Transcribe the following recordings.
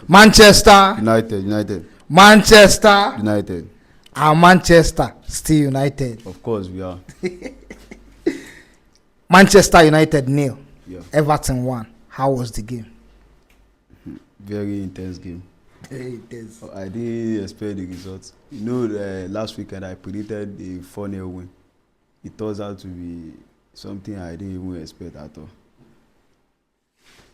Manchester United. Manchester United. and Manchester still United. Of course we are. Manchester United 0. Yeah. Everton 1. How was the game? Very intense game. Very intense. I didn't expect the results. You know, last weekend I predicted a 4-0 win. It turns out to be something I didn't even expect at all.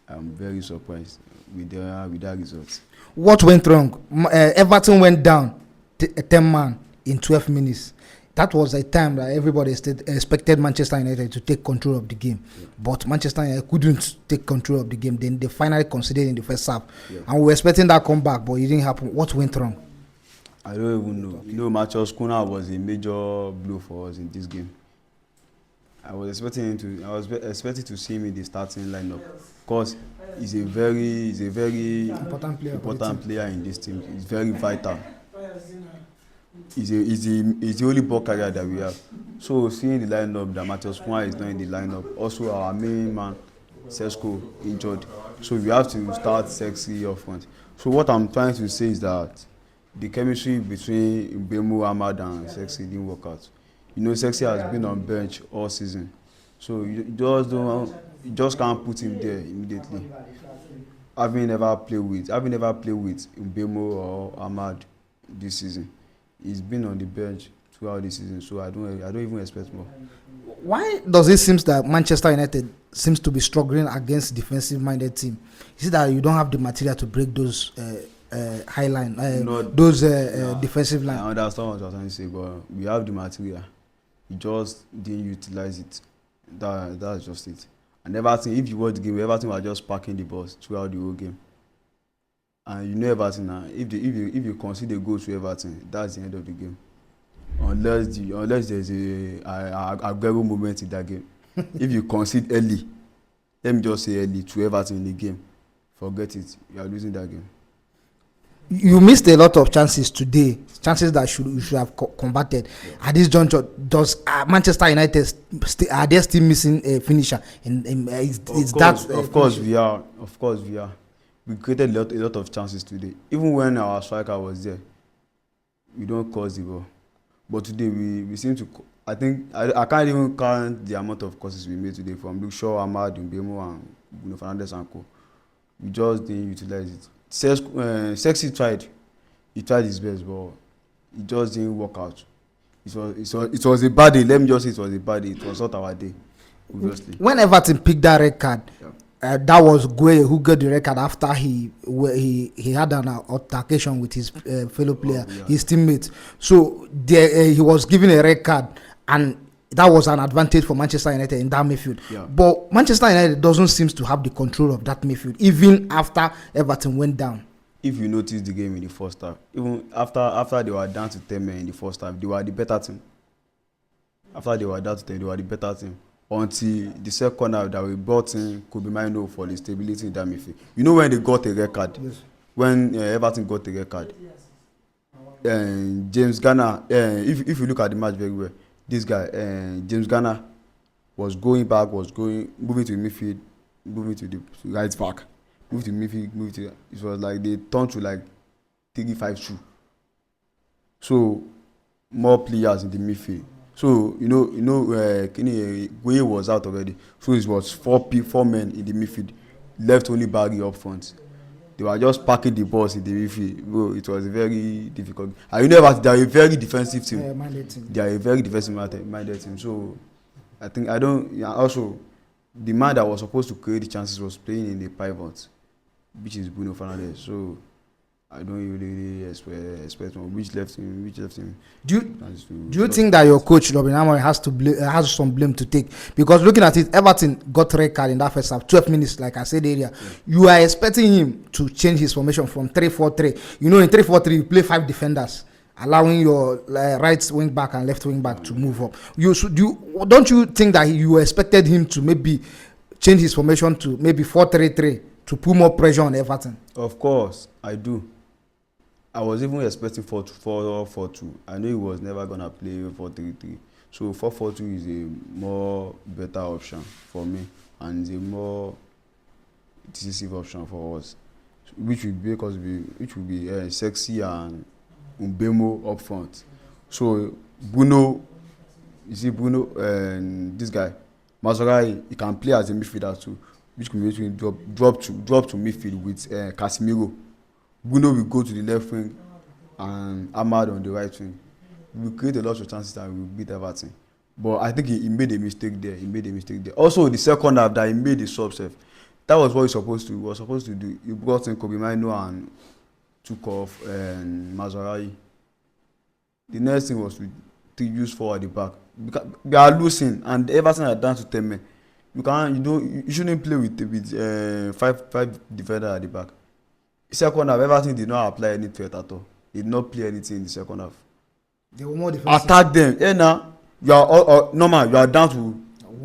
I'm very surprised with that result. What went wrong? Everton went down 10 man in 12 minutes. That was a time that everybody expected Manchester United to take control of the game. Yeah. But Manchester United couldn't take control of the game. Then they finally conceded in the first half. Yeah. And we were expecting that comeback, but it didn't happen. What went wrong? I don't even know. You know, Matheus Cunha was a major blow for us in this game. I was expecting to see him in the starting lineup because he's a very important player in this team. He's very vital. He's the only ball carrier that we have. So seeing the lineup that Matheus Cunha is not in the lineup, also our main man Sesko injured. So we have to start Sexy up front. So what I'm trying to say is that the chemistry between Mbeumo, Ahmad and Sexy didn't work out. You know, Sexy has been on bench all season. So you just can't put him there immediately. Having never played with Mbeumo or Ahmad this season. He's been on the bench throughout the season, so I don't even expect more. Why does it seem that Manchester United seems to be struggling against defensive-minded team? Is it that you don't have the material to break those high line, defensive line? I understand what you're trying to say, but we have the material. We just didn't utilize it. That's just it. And Everton, if you watch the game, Everton were just parking the balls throughout the whole game. And you know Everton now, if you concede a goal to Everton, that's the end of the game. Unless there's a Aguero moment in that game. If you concede early, let me just say early to Everton in the game, forget it. You are losing that game. You missed a lot of chances today, chances that you should have converted. Yeah. At this juncture, does Manchester United are they still missing a finisher? Of course we are. We created a lot of chances today. Even when our striker was there, we don't cause the ball. But today we seem to. I think I can't even count the amount of crosses we made today from Luke Shaw, Ahmad, Mbeumo, and Bruno Fernandes and co. We just didn't utilize it. Sexy tried. He tried his best, but it just didn't work out. It was a bad day. Let me just say it was a bad day. It was not our day, obviously. When Everton picked that red card, that was Gueye who got the red card after he had an altercation with his fellow player, his teammate. So he was given a red card, and that was an advantage for Manchester United in that midfield. Yeah. But Manchester United doesn't seem to have the control of that midfield, even after Everton went down. If you notice the game in the first half, even after they were down to 10 men in the first half, they were the better team. After they were down to 10, they were the better team. Until the second half that we brought in Kobe Mino for the stability in that midfield. You know when they got a red card? Yes. When Everton got a red card. James Garner, if you look at the match very well, this guy, James Garner, was going back, moving to the midfield, moving to the right back, moving to the midfield, it was like they turned to like 3-5-2. So, more players in the midfield. So, Gueye was out already. So, it was four men in the midfield, left only Barry up front. They were just packing the balls in the midfield. Bro, it was very difficult. And they are a very defensive team. They are a very defensive-minded team. So, also, the man that was supposed to create the chances was playing in the pivot, which is Bruno Fernandes. So, I don't really expect one. Which left him. Do you think that your coach Robin Amorim has some blame to take? Because looking at it, Everton got red card in that first half, 12 minutes, like I said earlier. Yeah. You are expecting him to change his formation from 3-4-3. You know, in 3-4-3, you play 5 defenders, allowing your right wing back and left wing back to move up. Don't you think that you expected him to maybe change his formation to maybe 4-3-3 to put more pressure on Everton? Of course, I do. I was even expecting 4-4-2. I knew he was never gonna play 4-3-3. So 4-4-2 is a more better option for me, and is a more decisive option for us. which will be Sexy and Mbemo up front. So Bruno, you see Bruno and this guy Mazorai, he can play as a midfielder too, which could make him drop to midfield with Casemiro. Bruno will go to the left wing and Ahmad on the right wing. We will create a lot of chances and we will beat Everton. But I think he made a mistake there. Also, the second half that he made the sub save, that was what he was supposed to do. He brought in Kobe Maino and took off Mazorai. The next thing was to use forward at the back. Because we are losing and Everton are down to 10 men. You shouldn't play with five defenders at the back. Second half, Everton did not apply any threat at all. They did not play anything in the second half. They were more defensive. Attack them. Now you are normal. You are down to.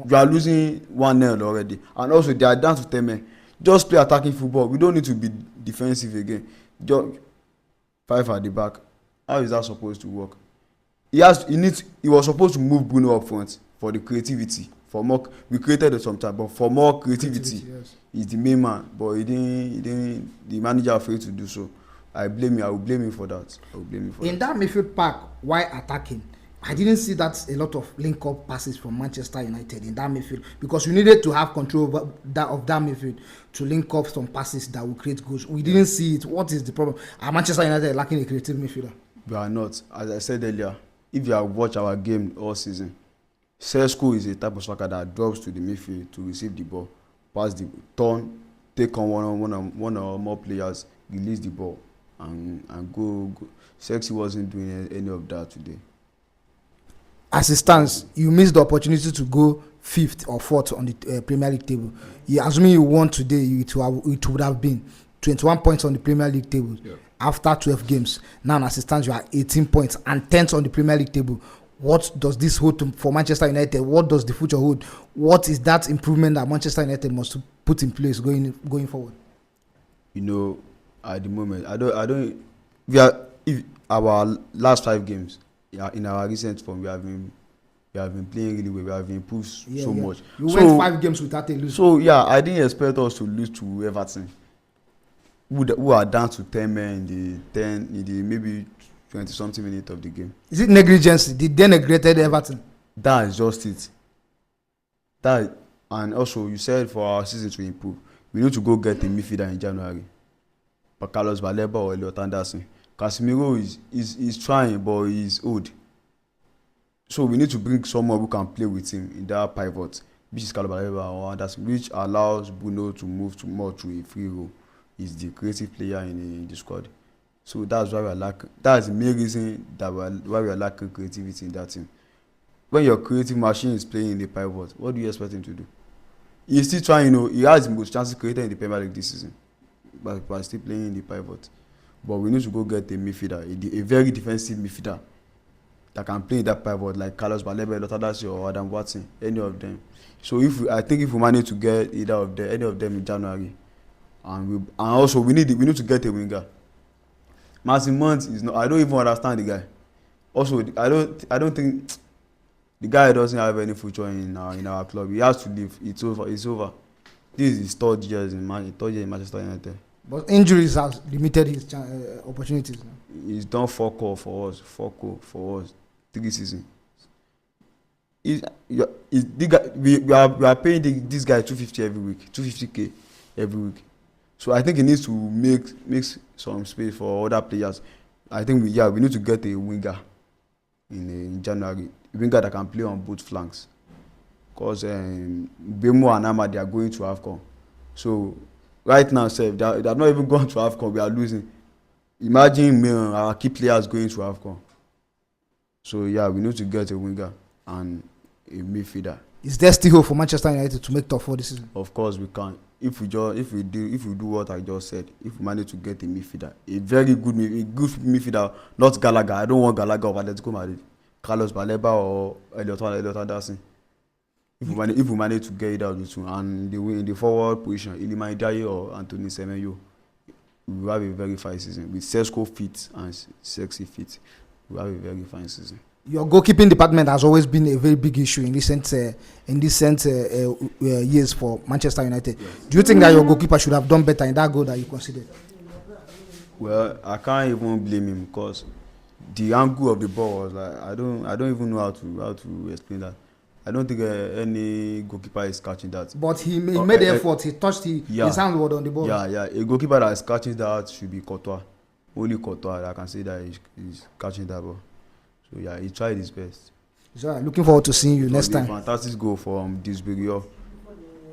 You are losing 1-0 already, and also they are down to 10 men. Just play attacking football. We don't need to be defensive again. Just 5 at the back. How is that supposed to work? He was supposed to move Bruno up front for the creativity. For more, we created it sometime, but for more creativity, yes. He's the main man. But he didn't. The manager afraid to do so. I will blame him for that. In that midfield pack, why attacking? I didn't see that a lot of link-up passes from Manchester United in that midfield because you needed to have control of that midfield to link up some passes that will create goals. We didn't see it. What is the problem? Are Manchester United lacking a creative midfielder? We are not. As I said earlier, if you have watched our game all season, Sesko is a type of striker that drops to the midfield to receive the ball, pass the turn, take on one or more players, release the ball, and go. Sexy wasn't doing any of that today. As it stands, you missed the opportunity to go 5th or 4th on the Premier League table. Assuming you won today, it would have been 21 points on the Premier League table after 12 games. Now, as it stands, you are 18 points and 10th on the Premier League table. What does this hold for Manchester United? What does the future hold? What is that improvement that Manchester United must put in place going forward? At the moment, if our last 5 games, in our recent form, we have been playing really well. We have improved so much. You went 5 games without a lose. So I didn't expect us to lose to Everton, who are down to 10 men in the maybe 20-something minutes of the game. Is it negligence? Did they neglected Everton? That is just it. And also you said for our season to improve, we need to go get a midfielder in January. But Carlos Baleba or Elliot Anderson. Casemiro is trying, but he's old. So we need to bring someone who can play with him in that pivot, which is Carlos Baleba or Anderson, which allows Bruno to move more to a free role. He's the creative player in the squad. So that's why we are lacking. That's the main reason why we are lacking creativity in that team. When your creative machine is playing in the pivot, what do you expect him to do? He's still trying, he has the most chances created in the Premier League this season, but still playing in the pivot. But we need to go get a midfielder, a very defensive midfielder that can play in that pivot, like Carlos Baleba, Lotadasi, or Adam Watson, any of them. So I think if we manage to get any of them in January, and also we need to get a winger. Martin Mount is not. I don't even understand the guy. Also, I don't think the guy doesn't have any future in our club. He has to leave. It's over. This is his third year in Manchester United. But injuries have limited his opportunities. He's done fuck all for us. 3 seasons. We are paying this guy 250 every week, 250k every week. So I think he needs to make some space for other players. I think we need to get a winger in January. A winger that can play on both flanks. Because Bemo and Ahmad, they are going to AFCON. So right now, they are not even going to AFCON. We are losing. Imagine our key players going to AFCON. So we need to get a winger and a midfielder. Is there still hope for Manchester United to make top 4 this season? Of course we can. If we do what I just said, if we manage to get a midfielder, a good midfielder, not Gallagher. I don't want Gallagher of Atletico Madrid, Carlos Baleba or Elliot Anderson. If we manage to get it out of the two, and in the forward position, Iliman Ndiaye or Anthony Semenyo, we will have a very fine season with Sesko fit and Sexy fit. We will have a very fine season. Your goalkeeping department has always been a very big issue in recent years for Manchester United. Yes. Do you think that your goalkeeper should have done better in that goal that you considered? Well, I can't even blame him because the angle of the ball was like I don't even know how to explain that. I don't think any goalkeeper is catching that. But he Oh, made the effort. He touched his yeah, hand was on the ball. yeah. A goalkeeper that is catching that should be Courtois. Only Courtois that can say that he's catching that ball. So yeah, he tried his best. So looking forward to seeing you It next was a time. fantastic goal from Disbury.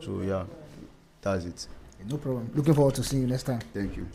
So yeah, that's it. No problem. Looking forward to seeing you next time. Thank you.